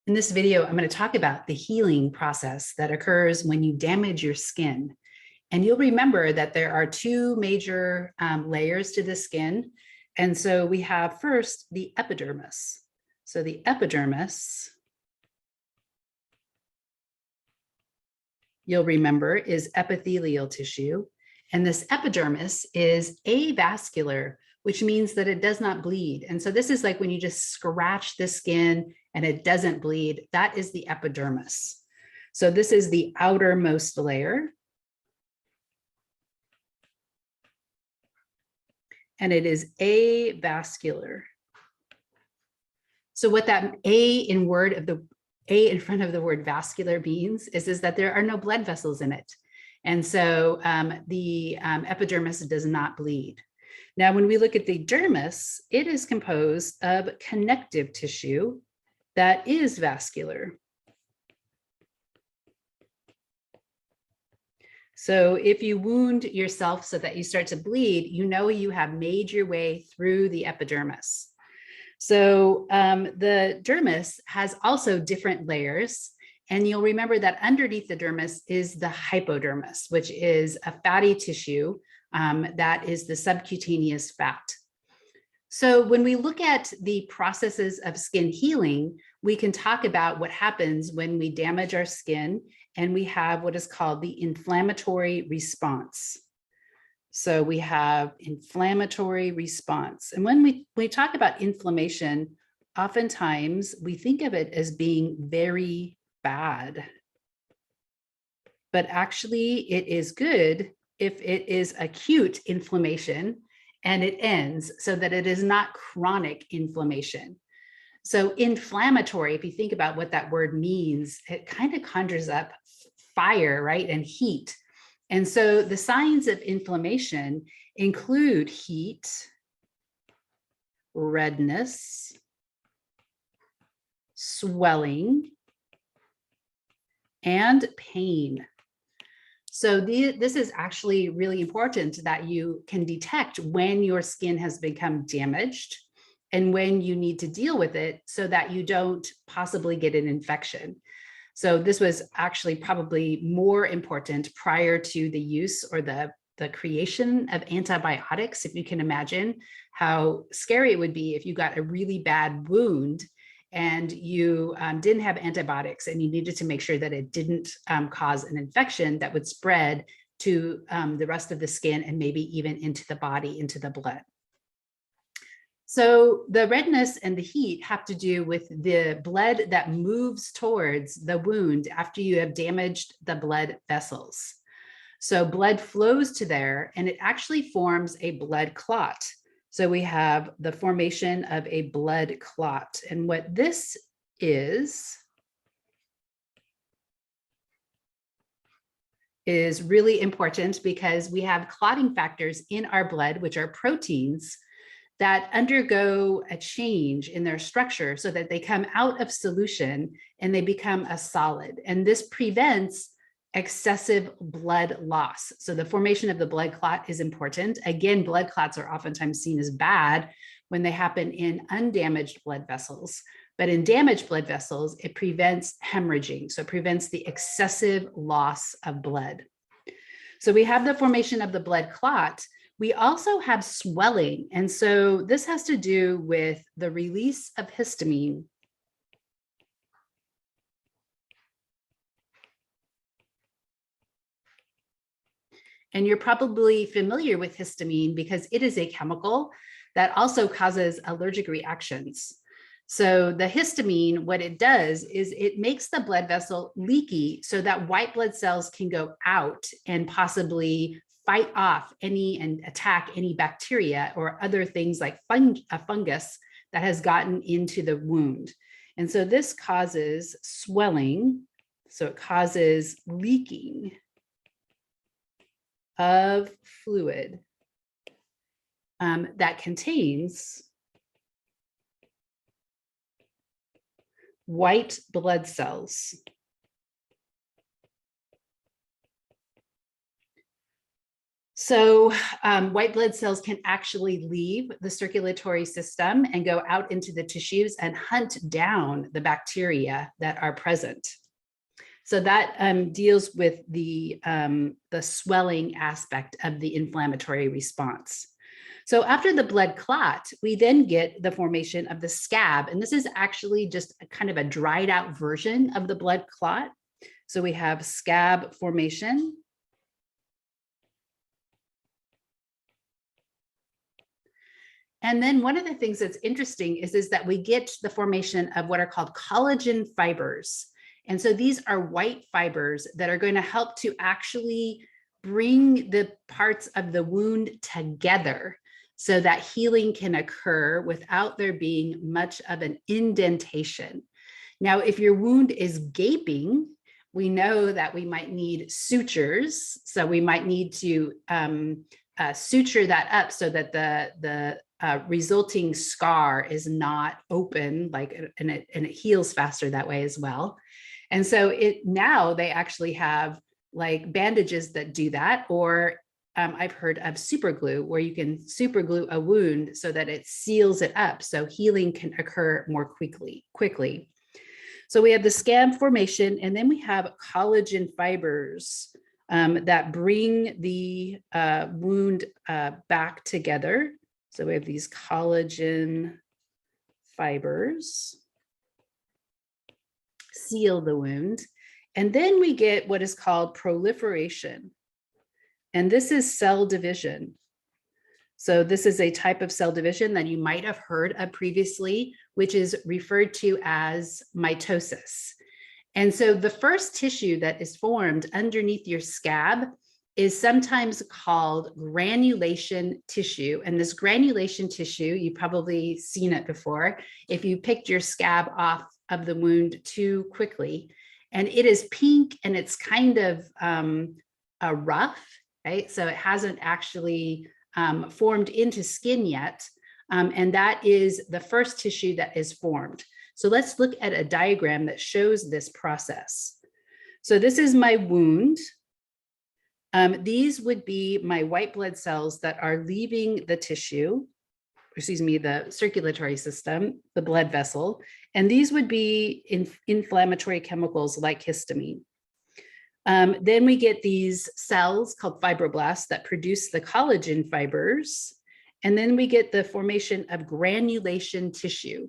In this video, I'm going to talk about the healing process that occurs when you damage your skin. And you'll remember that there are two major layers to the skin. And so we have first the epidermis. So the epidermis, you'll remember, is epithelial tissue. And this epidermis is avascular, which means that it does not bleed. And so this is like when you just scratch the skin and it doesn't bleed. That is the epidermis. So this is the outermost layer. And it is avascular. So what that A in front of the word vascular means is that there are no blood vessels in it. And so the epidermis does not bleed. Now, when we look at the dermis, it is composed of connective tissue that is vascular. So if you wound yourself so that you start to bleed, you know you have made your way through the epidermis. So the dermis has also different layers. And you'll remember that underneath the dermis is the hypodermis, which is a fatty tissue that is the subcutaneous fat. So when we look at the processes of skin healing, we can talk about what happens when we damage our skin and we have what is called the inflammatory response. So we have inflammatory response. And when we talk about inflammation, oftentimes we think of it as being very bad. But actually it is good if it is acute inflammation and it ends, so that it is not chronic inflammation. So inflammatory, if you think about what that word means, it kind of conjures up fire, right, and heat. And so the signs of inflammation include heat, redness, swelling, and pain. So this is actually really important that you can detect when your skin has become damaged and when you need to deal with it so that you don't possibly get an infection. So this was actually probably more important prior to the use or the creation of antibiotics. If you can imagine how scary it would be if you got a really bad wound and you didn't have antibiotics and you needed to make sure that it didn't cause an infection that would spread to the rest of the skin and maybe even into the body, into the blood. So the redness and the heat have to do with the blood that moves towards the wound after you have damaged the blood vessels. So blood flows to there and it actually forms a blood clot. So we have the formation of a blood clot. And what this is really important because we have clotting factors in our blood, which are proteins that undergo a change in their structure so that they come out of solution and they become a solid. And this prevents excessive blood loss. So the formation of the blood clot is important. Again, blood clots are oftentimes seen as bad when they happen in undamaged blood vessels. But in damaged blood vessels, it prevents hemorrhaging. So it prevents the excessive loss of blood. So we have the formation of the blood clot. We also have swelling. And so this has to do with the release of histamine. And you're probably familiar with histamine because it is a chemical that also causes allergic reactions. So the histamine, what it does is it makes the blood vessel leaky so that white blood cells can go out and possibly fight off any and attack any bacteria or other things like a fungus that has gotten into the wound. And so this causes swelling. So it causes leaking of fluid that contains white blood cells. So white blood cells can actually leave the circulatory system and go out into the tissues and hunt down the bacteria that are present. So that deals with the swelling aspect of the inflammatory response. So after the blood clot, we then get the formation of the scab. And this is actually just a kind of a dried out version of the blood clot. So we have scab formation. And then one of the things that's interesting is that we get the formation of what are called collagen fibers. And so these are white fibers that are going to help to actually bring the parts of the wound together so that healing can occur without there being much of an indentation. Now, if your wound is gaping, we know that we might need sutures. So we might need to suture that up so that the resulting scar is not open, and it heals faster that way as well. And so now they actually have like bandages that do that, or I've heard of super glue, where you can super glue a wound so that it seals it up so healing can occur more quickly. So we have the scab formation, and then we have collagen fibers that bring the wound back together. So we have these collagen fibers seal the wound. And then we get what is called proliferation. And this is cell division. So this is a type of cell division that you might have heard of previously, which is referred to as mitosis. And so the first tissue that is formed underneath your scab is sometimes called granulation tissue. And this granulation tissue, you've probably seen it before, if you picked your scab off of the wound too quickly. And it is pink and it's kind of rough, right? So it hasn't actually formed into skin yet. And that is the first tissue that is formed. So let's look at a diagram that shows this process. So this is my wound. These would be my white blood cells that are leaving the tissue, the circulatory system, the blood vessel. And these would be inflammatory chemicals like histamine. Then we get these cells called fibroblasts that produce the collagen fibers. And then we get the formation of granulation tissue.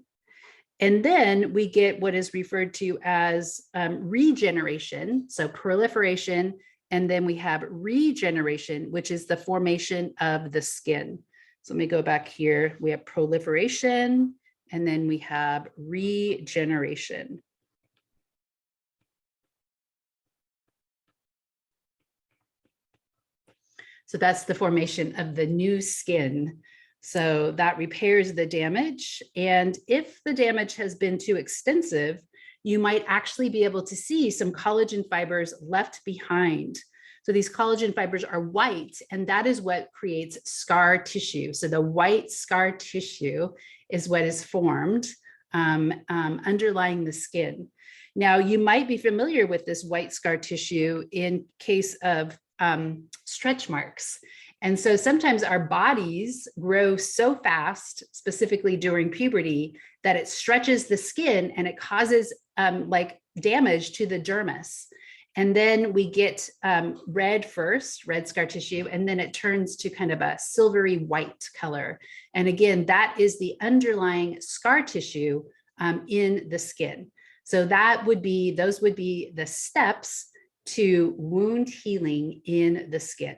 And then we get what is referred to as regeneration, so proliferation, and then we have regeneration, which is the formation of the skin. So let me go back here. We have proliferation, and then we have regeneration. So that's the formation of the new skin. So that repairs the damage. And if the damage has been too extensive, you might actually be able to see some collagen fibers left behind. So these collagen fibers are white, and that is what creates scar tissue. So the white scar tissue is what is formed underlying the skin. Now, you might be familiar with this white scar tissue in case of stretch marks. And so sometimes our bodies grow so fast, specifically during puberty, that it stretches the skin and it causes like damage to the dermis. And then we get red scar tissue, and then it turns to kind of a silvery white color. And again, that is the underlying scar tissue in the skin. So those would be the steps to wound healing in the skin.